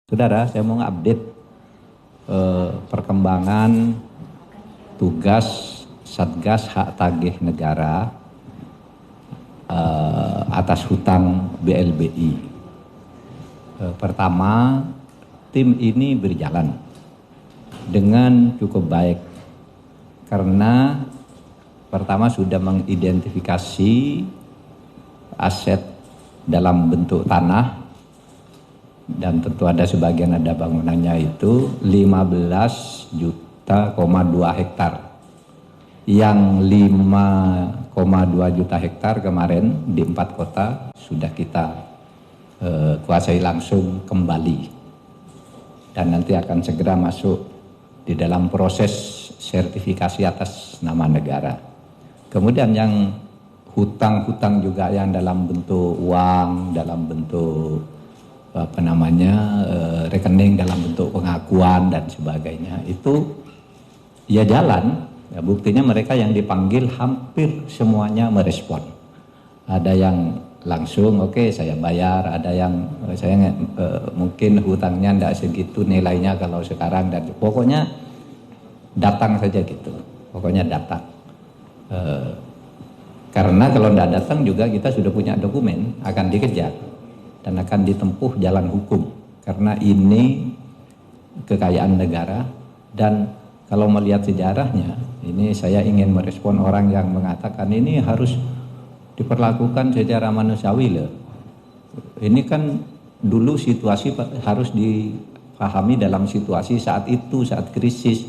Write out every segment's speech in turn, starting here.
Saudara, saya mau update perkembangan tugas Satgas Hak Tagih Negara atas hutang BLBI. Pertama, tim ini berjalan dengan cukup baik karena pertama sudah mengidentifikasi aset dalam bentuk tanah, dan tentu ada sebagian ada bangunannya, itu 15,2 juta hektar. Yang 5,2 juta hektar kemarin di 4 kota sudah kita kuasai langsung kembali, dan nanti akan segera masuk di dalam proses sertifikasi atas nama negara. Kemudian yang hutang-hutang juga yang dalam bentuk uang, dalam bentuk rekening, dalam bentuk pengakuan dan sebagainya, itu ya jalan. Ya, buktinya mereka yang dipanggil hampir semuanya merespon. Ada yang langsung oke, saya bayar, ada yang saya mungkin hutangnya tidak segitu nilainya kalau sekarang, dan pokoknya datang saja gitu, pokoknya datang. Karena kalau tidak datang juga kita sudah punya dokumen, akan dikejar dan akan ditempuh jalan hukum, karena ini kekayaan negara. Dan kalau melihat sejarahnya, ini saya ingin merespon orang yang mengatakan ini harus diperlakukan secara manusiawi loh. Ini kan dulu situasi harus dipahami dalam situasi saat itu, saat krisis.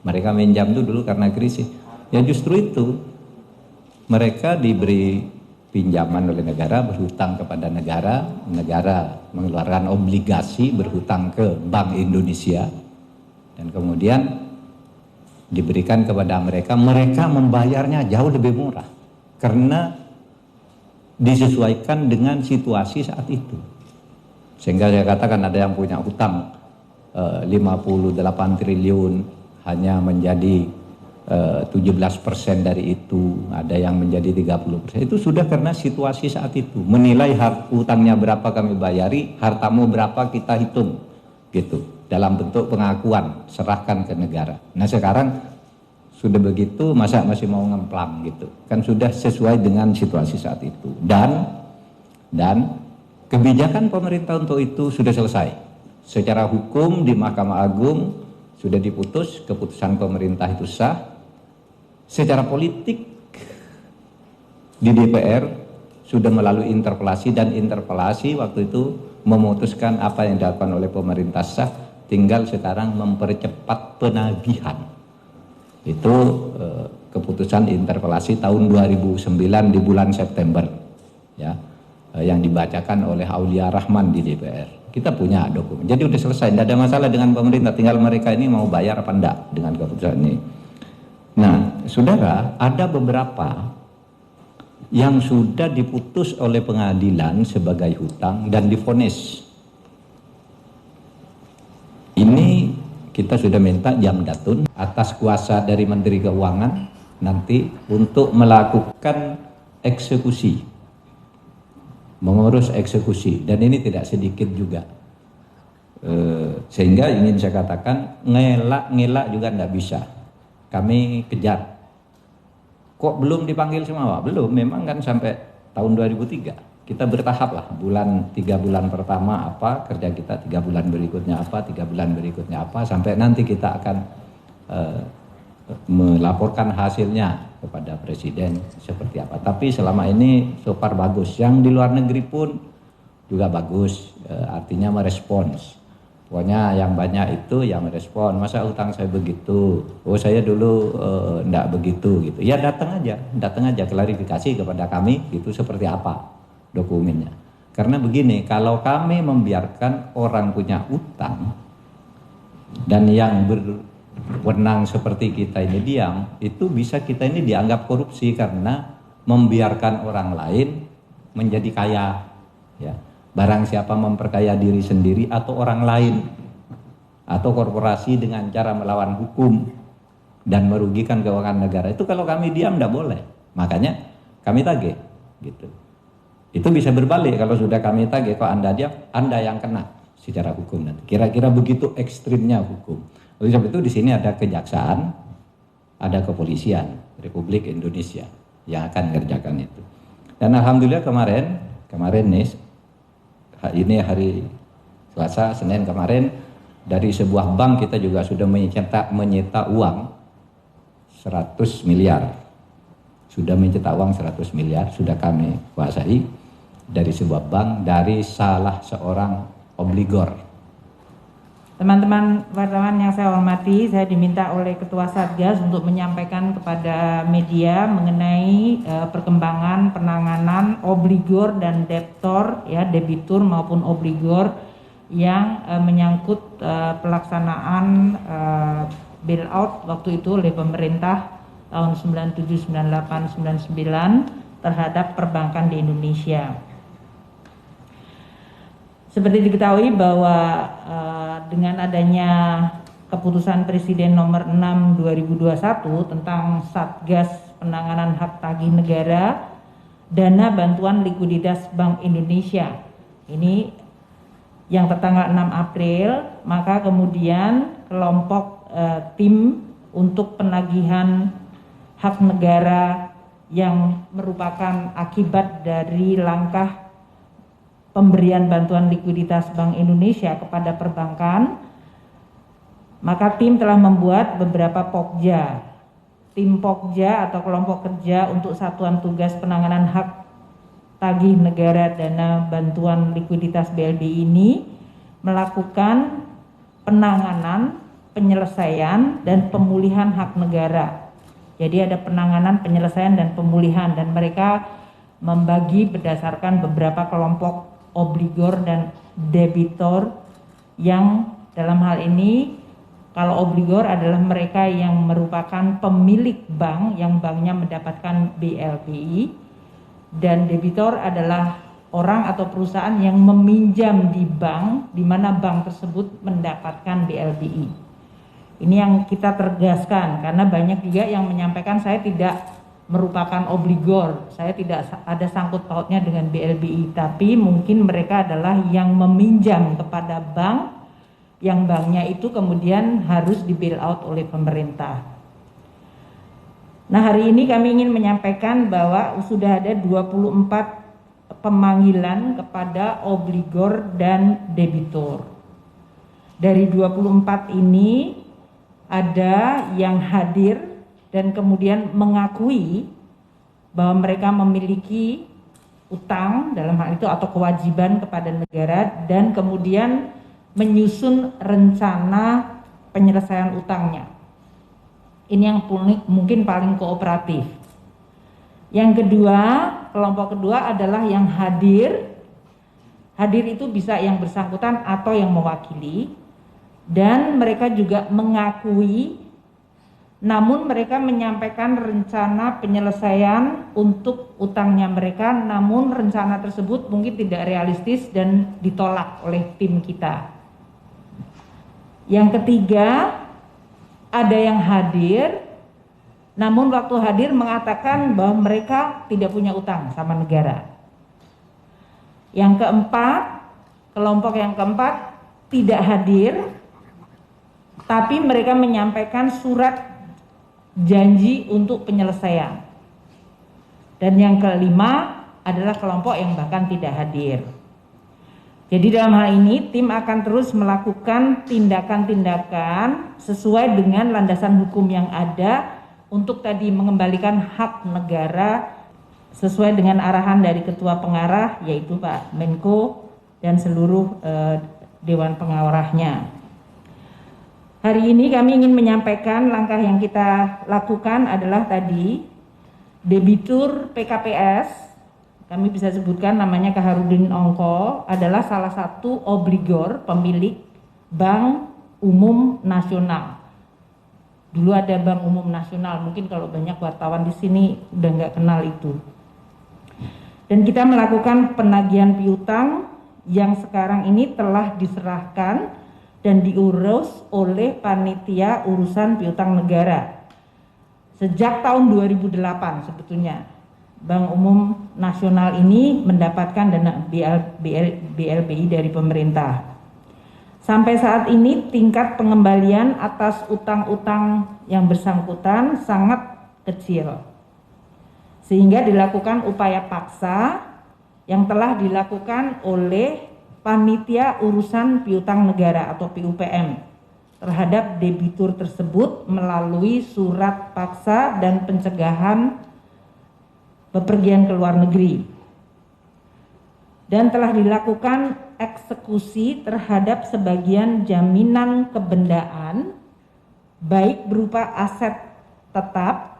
Mereka minjam itu dulu karena krisis. Ya justru itu, mereka diberi pinjaman oleh negara, berhutang kepada negara, negara mengeluarkan obligasi berhutang ke Bank Indonesia, dan kemudian diberikan kepada mereka, mereka membayarnya jauh lebih murah karena disesuaikan dengan situasi saat itu. Sehingga saya katakan ada yang punya hutang 58 triliun hanya menjadi 17% dari itu, ada yang menjadi 30%. Itu sudah karena situasi saat itu. Menilai hutangnya berapa kami bayari, hartamu berapa kita hitung, gitu. Dalam bentuk pengakuan, serahkan ke negara. Nah sekarang sudah begitu, masa masih mau ngemplang gitu? Kan sudah sesuai dengan situasi saat itu. Dan kebijakan pemerintah untuk itu sudah selesai. Secara hukum di Mahkamah Agung sudah diputus, keputusan pemerintah itu sah. Secara politik di DPR sudah melalui interpelasi, dan interpelasi waktu itu memutuskan apa yang dilakukan oleh pemerintah sah, tinggal sekarang mempercepat penagihan. Itu keputusan interpelasi tahun 2009 di bulan September, ya, yang dibacakan oleh Aulia Rahman di DPR. Kita punya dokumen, jadi udah selesai, tidak ada masalah dengan pemerintah, tinggal mereka ini mau bayar apa enggak dengan keputusan ini. Nah, saudara, ada beberapa yang sudah diputus oleh pengadilan sebagai hutang dan divonis. Ini kita sudah minta jamdatun atas kuasa dari Menteri Keuangan nanti untuk melakukan eksekusi, mengurus eksekusi, dan ini tidak sedikit juga. Sehingga ingin saya katakan, ngelak juga tidak bisa. Kami kejar. Kok belum dipanggil semua? Belum, memang kan sampai tahun 2003. Kita bertahap lah, 3 bulan pertama apa kerja kita, 3 bulan berikutnya apa, 3 bulan berikutnya apa, sampai nanti kita akan melaporkan hasilnya kepada Presiden seperti apa. Tapi selama ini so far bagus. Yang di luar negeri pun juga bagus, artinya merespons. Pokoknya yang banyak itu yang merespon, masa utang saya begitu, oh saya dulu enggak begitu gitu. Ya datang aja klarifikasi kepada kami gitu, seperti apa dokumennya. Karena begini, kalau kami membiarkan orang punya utang dan yang berwenang seperti kita ini diam, itu bisa kita ini dianggap korupsi karena membiarkan orang lain menjadi kaya, ya. Barang siapa memperkaya diri sendiri atau orang lain atau korporasi dengan cara melawan hukum dan merugikan keuangan negara, itu kalau kami diam tidak boleh. Makanya kami tagih gitu. Itu bisa berbalik, kalau sudah kami tagih kok Anda diam, Anda yang kena. secara hukum nanti. Kira-kira begitu ekstrimnya hukum. Oleh sebab itu di sini ada kejaksaan, ada kepolisian Republik Indonesia yang akan mengerjakan itu. Dan alhamdulillah kemarin nih, ini hari Selasa, Senin kemarin, dari sebuah bank kita juga sudah menyita uang 100 miliar. Sudah mencetak uang 100 miliar, sudah kami kuasai dari sebuah bank, dari salah seorang obligor. Teman-teman wartawan yang saya hormati, saya diminta oleh Ketua Satgas untuk menyampaikan kepada media mengenai perkembangan penanganan obligor dan debtor, ya, debitur maupun obligor yang menyangkut pelaksanaan bailout waktu itu oleh pemerintah tahun 97, 98, 99 terhadap perbankan di Indonesia. Seperti diketahui bahwa dengan adanya keputusan Presiden nomor 6 2021 tentang Satgas Penanganan Hak Tagih Negara, dana bantuan likuiditas Bank Indonesia ini yang tertanggal 6 April, maka kemudian kelompok tim untuk penagihan hak negara yang merupakan akibat dari langkah pemberian bantuan likuiditas Bank Indonesia kepada perbankan, maka tim telah membuat beberapa pokja. Tim pokja atau kelompok kerja untuk Satuan Tugas Penanganan Hak Tagih Negara Dana Bantuan Likuiditas BLBI ini melakukan penanganan, penyelesaian, dan pemulihan hak negara. Jadi ada penanganan, penyelesaian, dan pemulihan, dan mereka membagi berdasarkan beberapa kelompok obligor dan debitor, yang dalam hal ini kalau obligor adalah mereka yang merupakan pemilik bank yang banknya mendapatkan BLBI, dan debitor adalah orang atau perusahaan yang meminjam di bank di mana bank tersebut mendapatkan BLBI. Ini yang kita tegaskan karena banyak juga yang menyampaikan saya tidak merupakan obligor, saya tidak ada sangkut pautnya dengan BLBI, tapi mungkin mereka adalah yang meminjam kepada bank, yang banknya itu kemudian harus di bail out oleh pemerintah. Nah, hari ini kami ingin menyampaikan bahwa sudah ada 24 pemanggilan kepada obligor dan debitor. Dari 24 ini ada yang hadir dan kemudian mengakui bahwa mereka memiliki utang dalam hal itu atau kewajiban kepada negara, dan kemudian menyusun rencana penyelesaian utangnya. Ini yang mungkin paling kooperatif. Yang kedua, kelompok kedua adalah yang hadir. Hadir itu bisa yang bersangkutan atau yang mewakili, dan mereka juga mengakui, namun mereka menyampaikan rencana penyelesaian untuk utangnya mereka, namun rencana tersebut mungkin tidak realistis dan ditolak oleh tim kita. Yang ketiga, ada yang hadir, namun waktu hadir mengatakan bahwa mereka tidak punya utang sama negara. Yang keempat, kelompok yang keempat tidak hadir, tapi mereka menyampaikan surat janji untuk penyelesaian. Dan yang kelima adalah kelompok yang bahkan tidak hadir. Jadi dalam hal ini tim akan terus melakukan tindakan-tindakan sesuai dengan landasan hukum yang ada untuk tadi mengembalikan hak negara sesuai dengan arahan dari Ketua Pengarah, yaitu Pak Menko dan seluruh Dewan Pengarahnya. Hari ini kami ingin menyampaikan langkah yang kita lakukan adalah tadi debitur PKPS, kami bisa sebutkan namanya Kaharudin Ongko, adalah salah satu obligor pemilik Bank Umum Nasional. Dulu ada Bank Umum Nasional, mungkin kalau banyak wartawan di sini udah nggak kenal itu. Dan kita melakukan penagihan piutang yang sekarang ini telah diserahkan dan diurus oleh Panitia Urusan Piutang Negara. Sejak tahun 2008 sebetulnya Bank Umum Nasional ini mendapatkan dana BLBI dari pemerintah. Sampai saat ini tingkat pengembalian atas utang-utang yang bersangkutan sangat kecil, sehingga dilakukan upaya paksa yang telah dilakukan oleh Panitia Urusan Piutang Negara atau PUPN terhadap debitur tersebut melalui surat paksa dan pencegahan bepergian ke luar negeri, dan telah dilakukan eksekusi terhadap sebagian jaminan kebendaan baik berupa aset tetap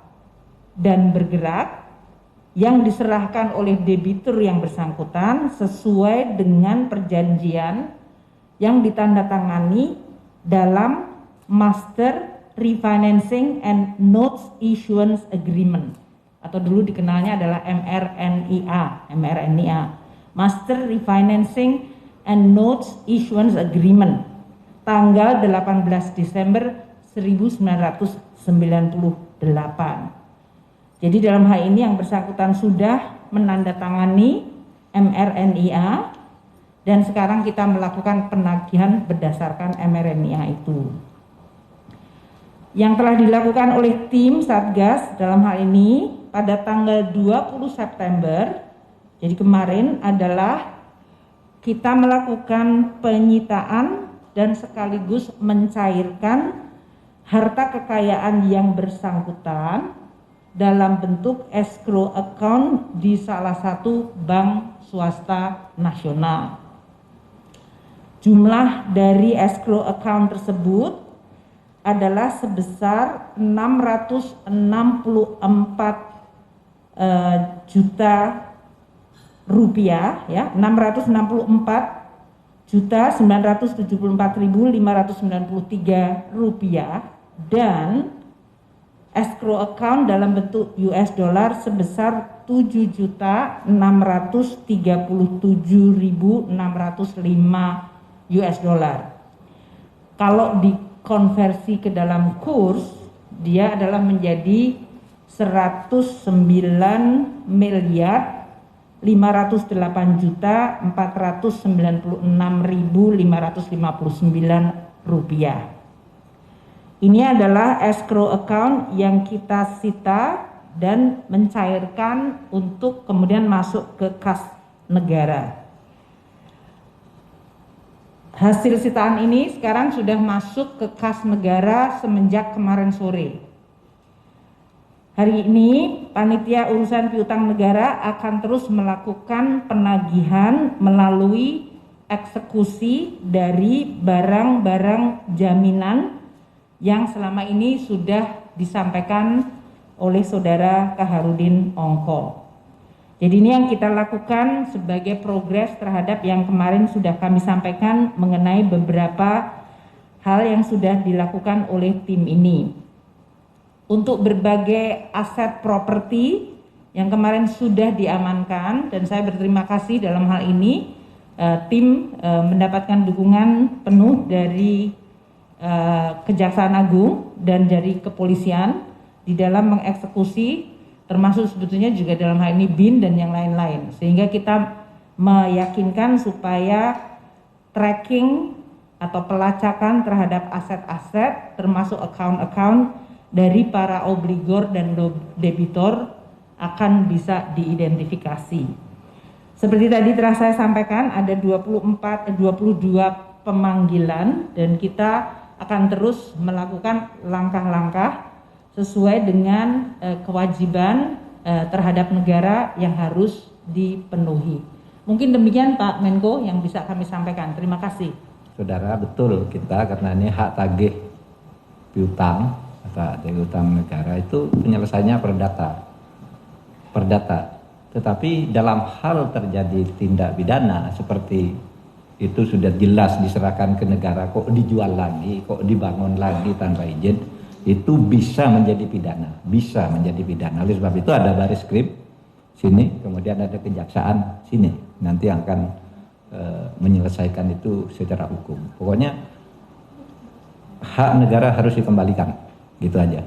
dan bergerak yang diserahkan oleh debitur yang bersangkutan sesuai dengan perjanjian yang ditandatangani dalam Master Refinancing and Notes Issuance Agreement, atau dulu dikenalnya adalah MRNIA, Master Refinancing and Notes Issuance Agreement, tanggal 18 Desember 1998. Jadi dalam hal ini yang bersangkutan sudah menandatangani MRNIA dan sekarang kita melakukan penagihan berdasarkan MRNIA itu. Yang telah dilakukan oleh tim Satgas dalam hal ini pada tanggal 20 September, jadi kemarin, adalah kita melakukan penyitaan dan sekaligus mencairkan harta kekayaan yang bersangkutan dalam bentuk escrow account di salah satu bank swasta nasional. Jumlah dari escrow account tersebut adalah sebesar 664 juta rupiah, ya, 664.974.593 rupiah, dan escrow account dalam bentuk US dollar sebesar 7.637.605 US dollar. Kalau dikonversi ke dalam kurs, dia adalah menjadi 109.496.559 rupiah. Ini adalah escrow account yang kita sita dan mencairkan untuk kemudian masuk ke kas negara. Hasil sitaan ini sekarang sudah masuk ke kas negara semenjak kemarin sore. Hari ini Panitia Urusan Piutang Negara akan terus melakukan penagihan melalui eksekusi dari barang-barang jaminan yang selama ini sudah disampaikan oleh Saudara Kaharudin Ongko. Jadi ini yang kita lakukan sebagai progres terhadap yang kemarin sudah kami sampaikan mengenai beberapa hal yang sudah dilakukan oleh tim ini. Untuk berbagai aset properti yang kemarin sudah diamankan, dan saya berterima kasih dalam hal ini tim mendapatkan dukungan penuh dari Kejaksaan Agung dan dari kepolisian di dalam mengeksekusi, termasuk sebetulnya juga dalam hal ini BIN dan yang lain-lain, sehingga kita meyakinkan supaya tracking atau pelacakan terhadap aset-aset termasuk account-account dari para obligor dan debitor akan bisa diidentifikasi. Seperti tadi telah saya sampaikan, ada 22 pemanggilan dan kita akan terus melakukan langkah-langkah sesuai dengan kewajiban terhadap negara yang harus dipenuhi. Mungkin demikian Pak Menko yang bisa kami sampaikan. Terima kasih. Saudara, betul kita karena ini hak tagih piutang atau tagih utang negara itu penyelesaiannya perdata. Tetapi dalam hal terjadi tindak pidana seperti itu sudah jelas diserahkan ke negara, kok dijual lagi, kok dibangun lagi tanpa izin, itu bisa menjadi pidana, Oleh sebab itu ada Barisskrim sini, kemudian ada Kejaksaan sini, nanti akan menyelesaikan itu secara hukum. Pokoknya hak negara harus dikembalikan, gitu aja.